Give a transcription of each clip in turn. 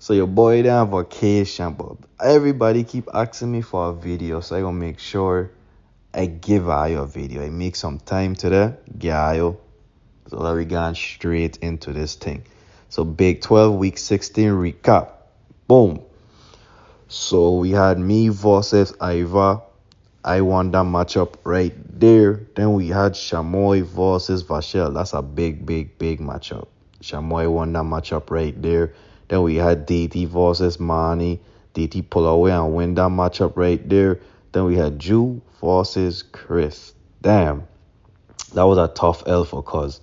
So your boy there on vacation, but everybody keep asking me for a video, so I gonna make sure I give Ayo a video. I make some time today, get Ayo. So let we go straight into this thing. So Big 12 Week 16 recap. Boom. So we had me versus Iva. I won that matchup right there. Then we had Shamoy versus Vachel. That's a big matchup. Shamoy won that matchup right there. Then we had DT versus Manny. DT pull away and win that matchup right there. Then we had Ju versus Chris. Damn. That was a tough L for Cuz.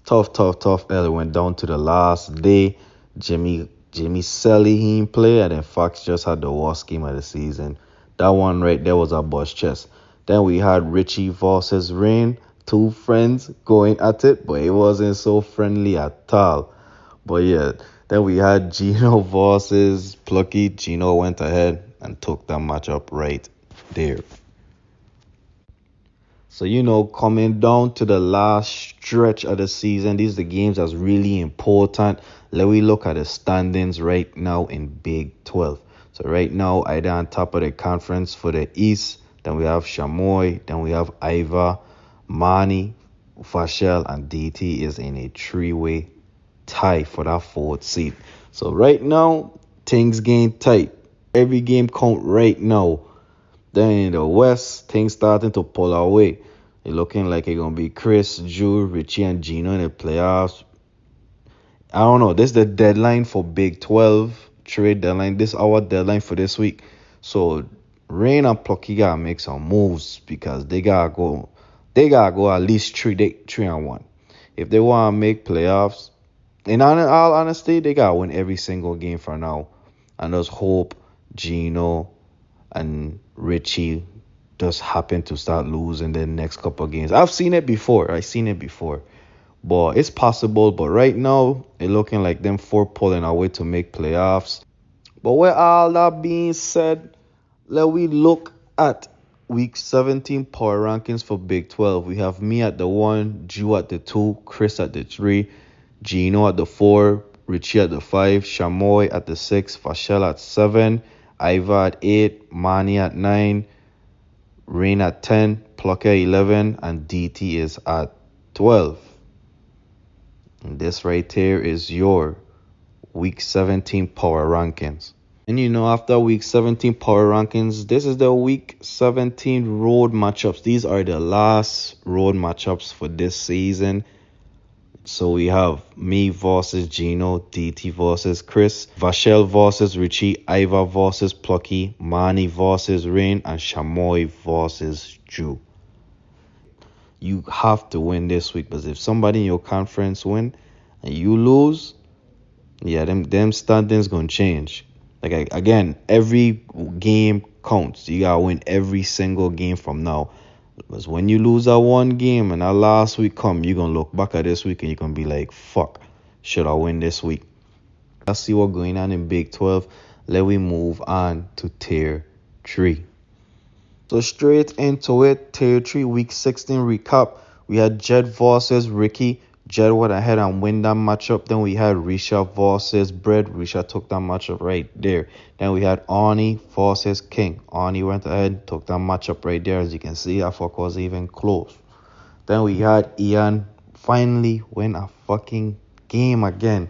Tough L. It went down to the last day. Jimmy Selly he didn't play, and then Fox just had the worst game of the season. That one right there was a bust chest. Then we had Richie versus Rain. Two friends going at it, but it wasn't so friendly at all. But yeah, then we had Gino versus Plucky. Gino went ahead and took that matchup right there. So, coming down to the last stretch of the season, these are the games that's really important. Let me look at the standings right now in Big 12. So right now, either on top of the conference for the East, then we have Shamoy, then we have Iva, Manny, Vachel, and DT is in a three-way tie for that fourth seed. So right now, things getting tight. Every game count right now. Then in the West, things starting to pull away. It looking like it's going to be Chris, Ju, Richie, and Gino in the playoffs. I don't know. This is the deadline for Big 12 trade deadline. This is our deadline for this week. So Rain and Plucky gotta make some moves because they gotta go at least 3-1. If they want to make playoffs, in all honesty, they gotta win every single game for now. And just hope Gino and Richie just happen to start losing the next couple of games. I've seen it before. But it's possible. But right now, it's looking like them four pulling away to make playoffs. But with all that being said, let we look at Week 17 power rankings for Big 12. We have me at the 1, Ju at the 2, Chris at the 3, Gino at the 4, Richie at the 5, Shamoy at the 6, Vachel at 7, Iva at 8, Manny at 9, Rain at 10, Plucker 11, and DT is at 12. And this right here is your Week 17 power rankings. And after Week 17 power rankings, this is the Week 17 road matchups. These are the last road matchups for this season. So we have me versus Gino, DT versus Chris, Vachel versus Richie, Iva versus Plucky, Manny versus Rain, and Shamoy versus Ju. You have to win this week, because if somebody in your conference win and you lose, yeah, them standings gonna change. Like, again, every game counts. You gotta win every single game from now. Because when you lose that one game and that last week come, you're going to look back at this week and you're going to be like, fuck, should I win this week? Let's see what's going on in Big 12. Let we move on to Tier 3. So straight into it, Tier 3, Week 16 recap. We had Jed versus Ricky. Jed went ahead and win that matchup. Then we had Risha versus Bread. Risha took that matchup right there. Then we had Arnie versus King. Arnie went ahead, took that matchup right there. As you can see, that fuck was even close. Then we had Ian finally win a fucking game again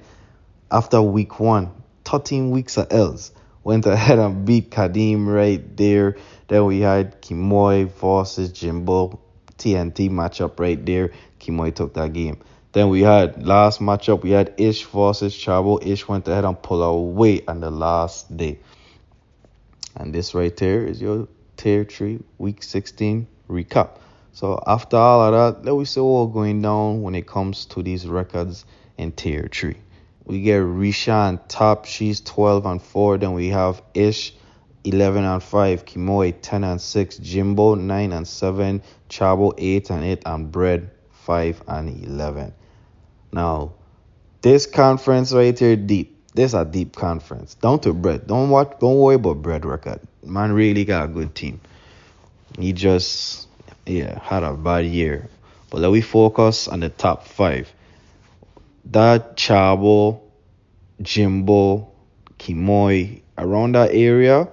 after Week 1. 13 weeks of L's. Went ahead and beat Kadeem right there. Then we had Kimoy versus Jimbo. TNT matchup right there. Kimoy took that game. Then we had last matchup, we had Ish versus Chavo. Ish went ahead and pulled away on the last day. And this right there is your Tier 3 Week 16 recap. So after all of that, let me see what's going down when it comes to these records in Tier 3. We get Risha on top. She's 12-4. Then we have Ish 11-5. Kimoy 10-6. Jimbo 9-7. Chavo 8-8. And Bread 5-11. Now, this conference right here deep. This is a deep conference. Down to Bread. Don't worry about Bread record. Man really got a good team. He just had a bad year. But let we focus on the top 5. That Chavo, Jimbo, Kimoy, around that area.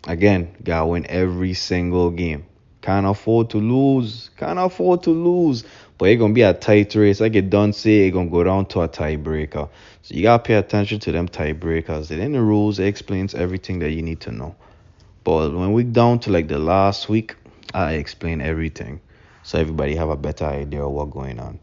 Again, gotta win every single game. Can't afford to lose. Can't afford to lose. But it's gonna be a tight race. Like it done say, it's gonna go down to a tiebreaker. So you gotta pay attention to them tiebreakers. In the rules, it explains everything that you need to know. But when we down to like the last week, I explain everything. So everybody have a better idea of what's going on.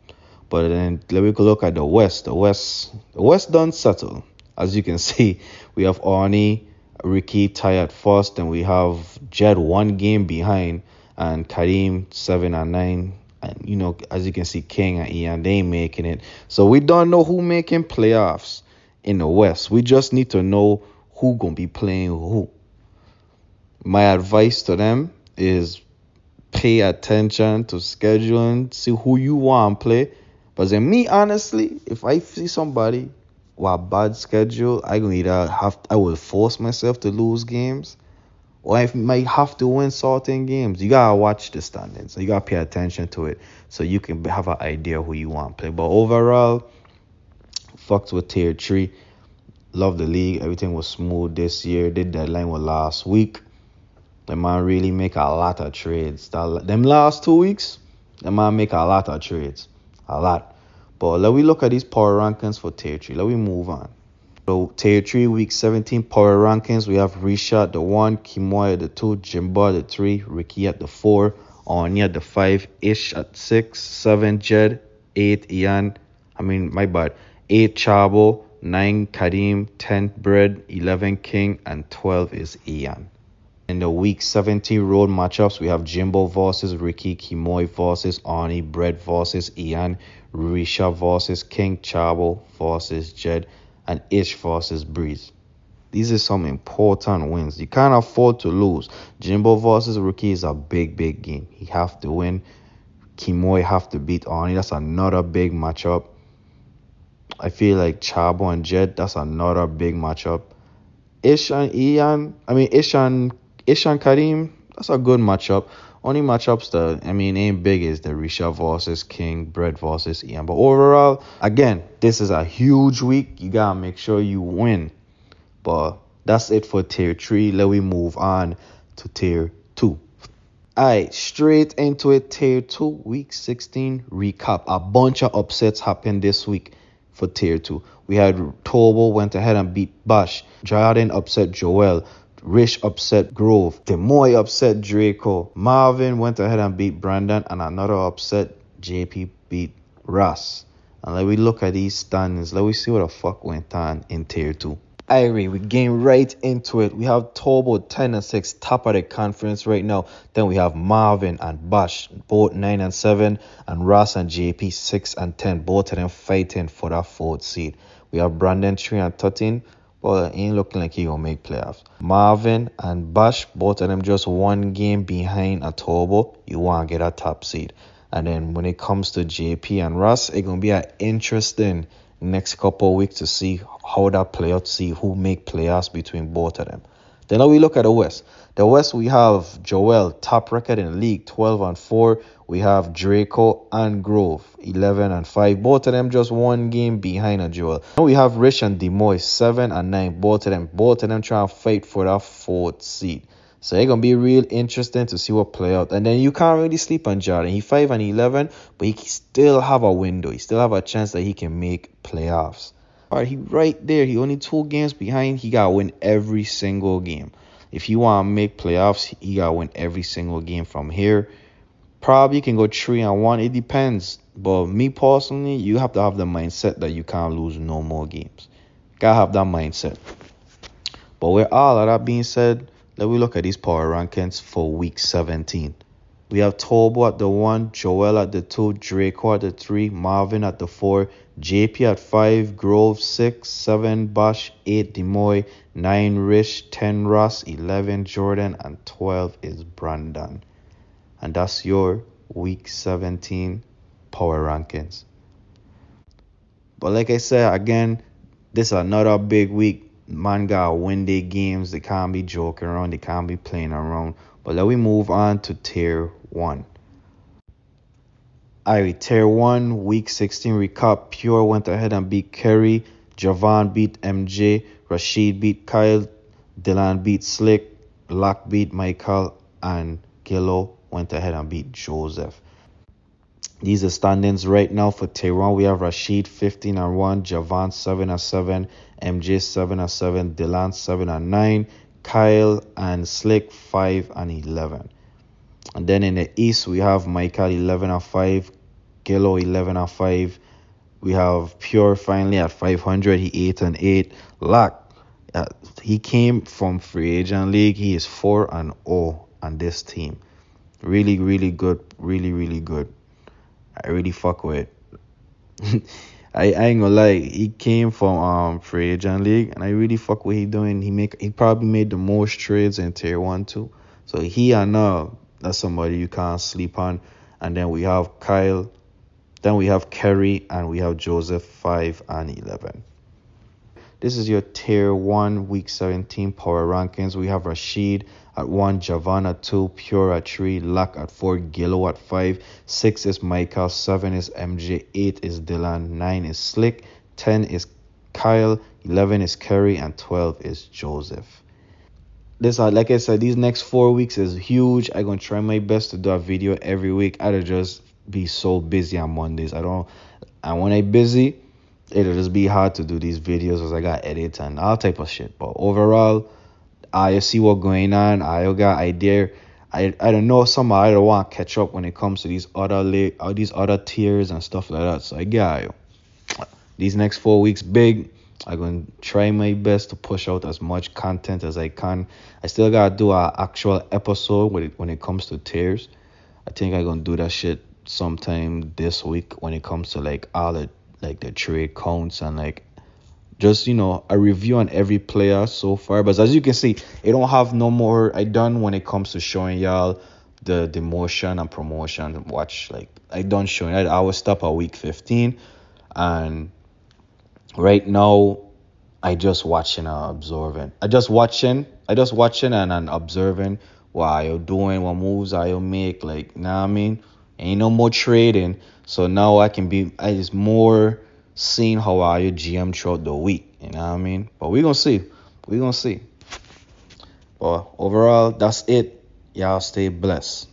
But then let me look at the West. The West done settle. As you can see, we have Arnie, Ricky tied first, and we have Jed 1 game behind, and Kareem 7 and 9. And as you can see, King and Ian, they ain't making it. So we don't know who making playoffs in the West. We just need to know who gonna be playing who. My advice to them is pay attention to scheduling, see who you want to play. But then me, honestly, if I see somebody with a bad schedule, I will force myself to lose games, or I might have to win certain games. You gotta watch the standings. So you gotta pay attention to it so you can have an idea who you want to play. But overall, fucked with tier 3. Love the league. Everything was smooth this year. The deadline was last week. The man really make a lot of trades. Them last 2 weeks, the man make a lot of trades. A lot. But let we look at these power rankings for tier 3. Let we move on. So tier 3, week 17 power rankings. We have Risha at the 1, Kimoy at the 2, Jimbo at the 3, Ricky at the 4, Oni at the 5, Ish at 6, 7, Jed, 8, Ian. My bad. 8, Chabo, 9, Kadim, 10, Bread, 11, King, and 12 is Ian. In the week 17 road matchups, we have Jimbo versus Ricky, Kimoy versus Arnie, Bread versus Ian, Risha versus King, Chabo versus Jed, and Ish versus Breeze. These are some important wins. You can't afford to lose. Jimbo versus Ricky is a big, big game. He have to win. Kimoy have to beat Arnie. That's another big matchup. I feel like Chabo and Jed, that's another big matchup. Ish and Kareem, that's a good matchup. Only matchups that, ain't big is the Risha versus King, Bread versus Ian. But overall, again, this is a huge week. You gotta make sure you win. But that's it for tier 3. Let me move on to tier 2. Alright, straight into it. Tier 2, week 16 recap. A bunch of upsets happened this week for tier 2. We had Turbo went ahead and beat Bash. Jordan upset Joel. Rish upset Grove. Demoy upset Draco. Marvin went ahead and beat Brandon. And another upset, JP beat Russ. And let me look at these standings. Let me see what the fuck went on in tier 2. Irie, we getting right into it. We have Turbo 10-6, top of the conference right now. Then we have Marvin and Bash, both 9-7, and Ross and JP 6-10, both of them fighting for that 4th seed. We have Brandon 3-13, but it ain't looking like he gonna make playoffs. Marvin and Bash, both of them just 1 game behind a Turbo. You wanna get a top seed. And then when it comes to JP and Ross, it's gonna be an interesting next couple of weeks to see how that play out, see who make playoffs between both of them. Then now we look at the West. The West, we have Joel, top record in the league, 12-4. We have Draco and Grove, 11-5. Both of them just 1 game behind a Joel. Now we have Rich and Demoy, 7-9. Both of them trying to fight for that 4th seed. So it's going to be real interesting to see what play out. And then you can't really sleep on Jordan. He 5-11, but he still have a window. He still have a chance that he can make playoffs. All right, he right there. He only 2 games behind. He got to win every single game. If you want to make playoffs, he got to win every single game from here. Probably can go 3-1. It depends. But me personally, you have to have the mindset that you can't lose no more games. Got to have that mindset. But with all of that being said, let me look at these power rankings for week 17. We have Turbo at the 1, Joel at the 2, Draco at the 3, Marvin at the 4, JP at 5, Grove 6, 7, Bash, 8, Demoy, 9, Rish, 10, Ross, 11, Jordan, and 12 is Brandon. And that's your week 17 power rankings. But like I said, again, this is another big week. Man gotta win their games. They can't be joking around. They can't be playing around. But let me move on to tier 1. Alright, tier 1, week 16 recap. Pure went ahead and beat Kerry. Javon beat MJ. Rashid beat Kyle, Dylan beat Slick, Lock beat Michael, and Gillo went ahead and beat Joseph. These are standings right now for tier 1. We have Rashid 15-1, Javan 7-7, MJ 7-7, Dylan 7-9, Kyle and Slick 5-11. And then in the East, we have Michael 11-5, Gillo 11-5. We have Pure finally at 500. He 8-8. Lock, he came from free agent league. He is 4-0 on this team. Really, really good. Really, really good. I really fuck with. I ain't gonna lie. He came from free agent league, and I really fuck what he doing. He probably made the most trades in tier 1 too. So he and that's somebody you can't sleep on. And then we have Kyle. Then we have Kerry, and we have Joseph 5-11. This is your tier 1 week 17 power rankings. We have Rashid at 1, Javan at 2, Pure at 3, Luck at 4, Gillo at 5, 6 is Michael, 7 is MJ, 8 is Dylan, 9 is Slick, 10 is Kyle, 11 is Kerry, and 12 is Joseph. This, like I said, these next 4 weeks is huge. I'm gonna try my best to do a video every week. I'll just be so busy on Mondays. And when I'm busy, it'll just be hard to do these videos because I got edits and all type of shit. But overall, I see what's going on. I got idea. I don't know. Somehow I don't want to catch up when it comes to these other tiers and stuff like that. So I got these next 4 weeks big. I'm going to try my best to push out as much content as I can. I still got to do an actual episode when it comes to tiers. I think I'm going to do that shit sometime this week when it comes to like all the like the trade counts and like just a review on every player so far. But as you can see, it don't have no more I done when it comes to showing y'all the demotion and promotion. Watch, like I done showing that. I will stop at week 15, and right now I just watching and observing. I just watching and observing what you're doing, what moves I make. Like, know what I mean? Ain't no more trading. So now I just more seeing how I GM throughout the week. You know what I mean? But we're gonna see. But overall, that's it. Y'all stay blessed.